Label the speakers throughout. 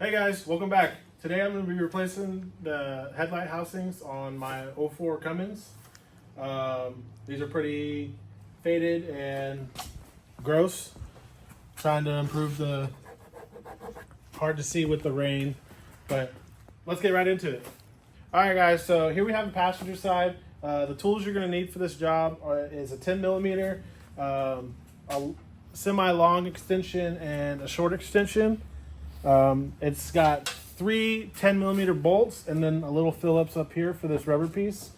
Speaker 1: Hey guys, welcome back. Today I'm going to be replacing the headlight housings on my '04 Cummins. These are pretty faded and gross. Trying to improve the hard to see with the rain, but let's get right into it. All right guys, so here we have the passenger side. The tools you're going to need for this job is a 10 millimeter, a semi-long extension, and a short extension. It's got three 10 millimeter bolts and then a little Phillips up here for this rubber piece.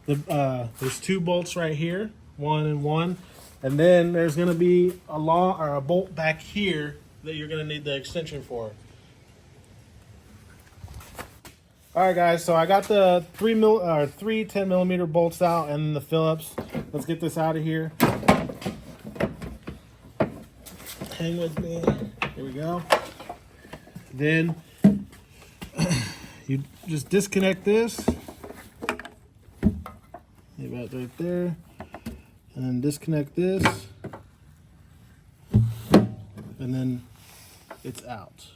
Speaker 1: There's two bolts right here, one and one, and then there's going to be a bolt back here that you're going to need the extension for. All right, guys. So I got the three 10 millimeter bolts out and the Phillips. Let's get this out of here. Hang with me. Here we go. Then you just disconnect this. Leave that right there. And then disconnect this. And then it's out.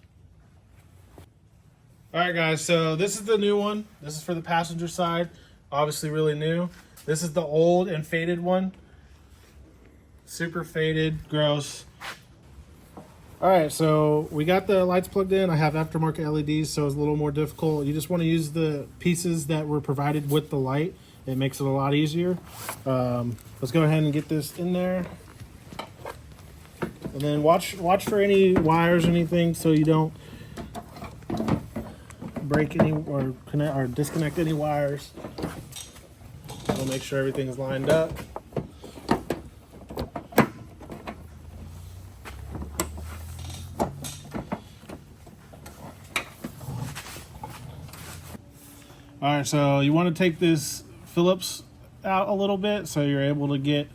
Speaker 1: All right, guys, so this is the new one. This is for the passenger side. Obviously really new. This is the old and faded one. Super faded, gross. All right, so we got the lights plugged in. I have aftermarket LEDs, so it's a little more difficult. You just want to use the pieces that were provided with the light. It makes it a lot easier. Let's go ahead and get this in there. And then watch for any wires or anything so you don't break any or connect or disconnect any wires. We'll make sure everything's lined up. All right, so you want to take this Phillips out a little bit so you're able to get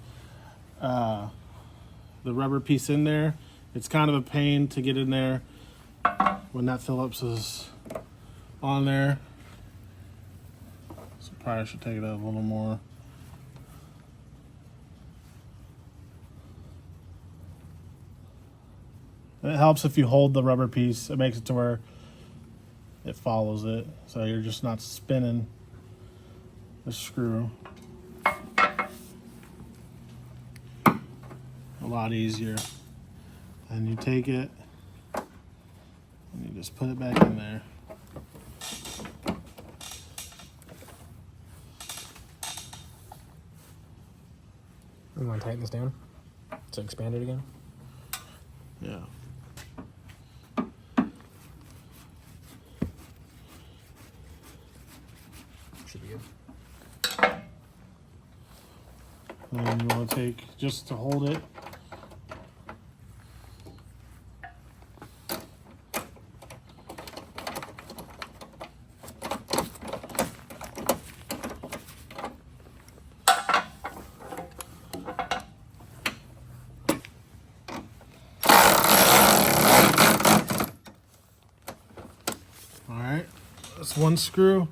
Speaker 1: the rubber piece in there. It's kind of a pain to get in there when that Phillips is on there. So probably should take it out a little more. And it helps if you hold the rubber piece. It makes it to where it follows it, so you're just not spinning the screw. A lot easier. And you take it and you just put it back in there.
Speaker 2: You want to tighten this down to expand it again?
Speaker 1: Yeah.
Speaker 2: Should be good.
Speaker 1: And then you want to take, just to hold it, all right, that's one screw.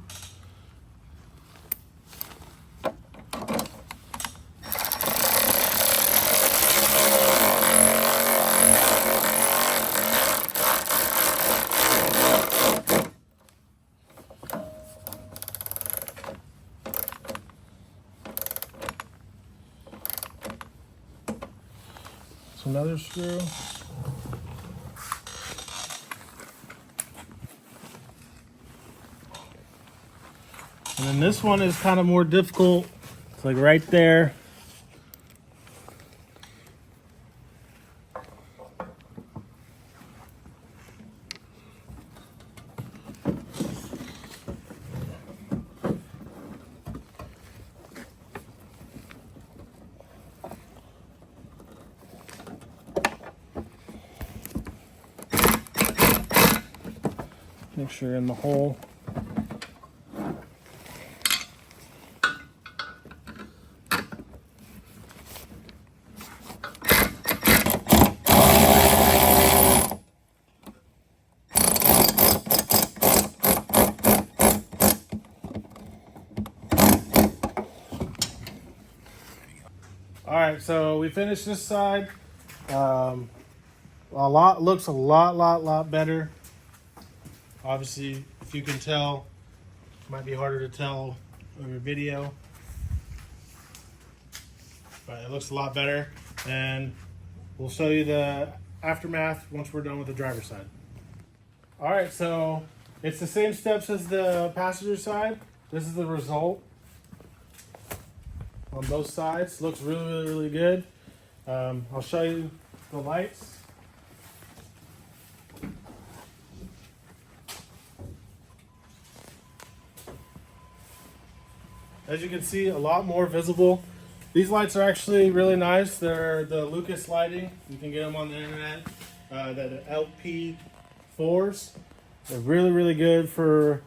Speaker 1: Another screw. And then this one is kind of more difficult. It's like right there. Make sure you're in the hole. All right, so we finished this side. Looks a lot better. Obviously, if you can tell, might be harder to tell over video, but it looks a lot better. And we'll show you the aftermath once we're done with the driver's side. All right, so it's the same steps as the passenger side. This is the result on both sides. Looks really good. I'll show you the lights. As you can see, a lot more visible. These lights are actually really nice. They're the Lucas lighting. You can get them on the internet. The LP4s. They're really good for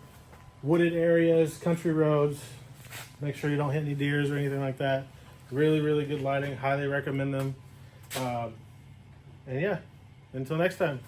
Speaker 1: wooded areas, country roads. Make sure you don't hit any deers or anything like that. Really good lighting. Highly recommend them. And yeah, until next time.